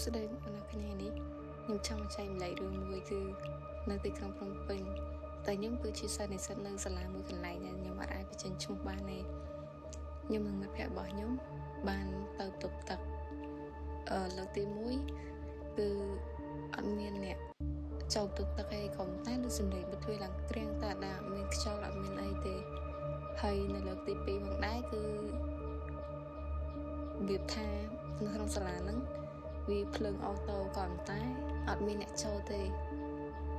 ស្ដីអនាគតនេះខ្ញុំចង់ចែកម្លែករឿងមួយគឺនៅទីក្រុងភ្នំពេញតែខ្ញុំគឺជាសិស្សនិស្សិតនៅសាលាមួយកន្លែងដែលខ្ញុំអាចបញ្ចេញឈ្មោះបានទេខ្ញុំនិងមិត្តភ័ក្តិរបស់ខ្ញុំបានទៅទប់ទឹកលើកទី1គឺអត់មានអ្នកចូលទប់ទឹកឯងក៏តែលើសំឡេងបិទទ្វារឡើងក្រៀងតែដាក់មានខ្យល់អត់មានអីទេហើយនៅលើកទី2ផងដែរគឺវាថានៅក្នុងសាលាហ្នឹងវាភ្លើងអូតូក៏តែអត់មានអ្នកចូលទេ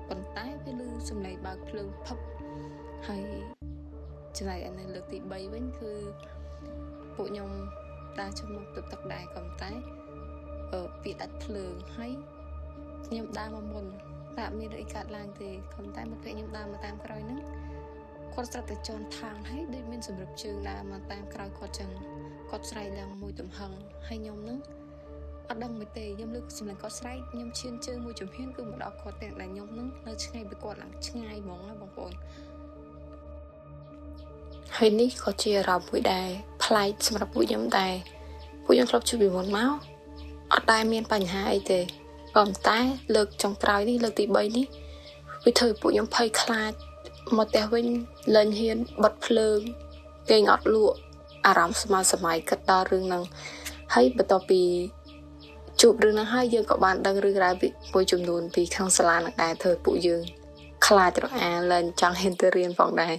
ប៉ុន្តែវាឮសំឡេងបើកភ្លើងផឹបហើយចំណែកឯនៅលើកទី3វិញគឺពួកខ្ញុំដើរចូលមកទប់ទឹកដែរក៏តែវាដាច់ភ្លើងហើយខ្ញុំដើរមកមុនតែអត់មានអីកើតឡើងទេក៏តែមកពេលខ្ញុំដើរមកតាមក្រោយហ្នឹងគាត់ស្រាប់តែជន់ថងហើយដូចមានសម្រាប់ជើងដើរមកតាមក្រោយគាត់ចឹងគាត់ស្រែកឡើងមួយទំហឹងហើយខ្ញុំហ្នឹងអត់ដឹងមិនទេខ្ញុំលើកសម្លេងគាត់ស្រែកខ្ញុំឈានជើងមួយចំហៀនគឺមកដល់គាត់ទាំងដែលខ្ញុំហ្នឹងនៅឆ្ងាយពីគាត់ឡើងឆ្ងាយហ្មងណាបងប្អូនហើយនេះក៏ជាអារម្មណ៍មួយដែរប្លែកសម្រាប់ពួកខ្ញុំដែរពួកខ្ញុំធ្លាប់ជួបពីមុនមកអត់ដែលមានបញ្ហាអីទេប៉ុន្តែលើកចុងក្រោយនេះលើកទី3នេះវាធ្វើពួកខ្ញុំភ័យខ្លាចមកផ្ទះវិញលែងហ៊ានបិទភ្លើងគេងអត់លក់អារម្មណ៍ស្មើសម័យគិតដល់រឿងហ្នឹងហើយបន្ទាប់ពីជួបរឿងហ្នឹងហើយយើងក៏បានដឹងរឿងរ៉ាវមួយចំនួនពីក្នុងសាលានឹងដែរធ្វើពួកយើងខ្លាចរអាលែងចង់ហ៊ានទៅរៀនផងដែរ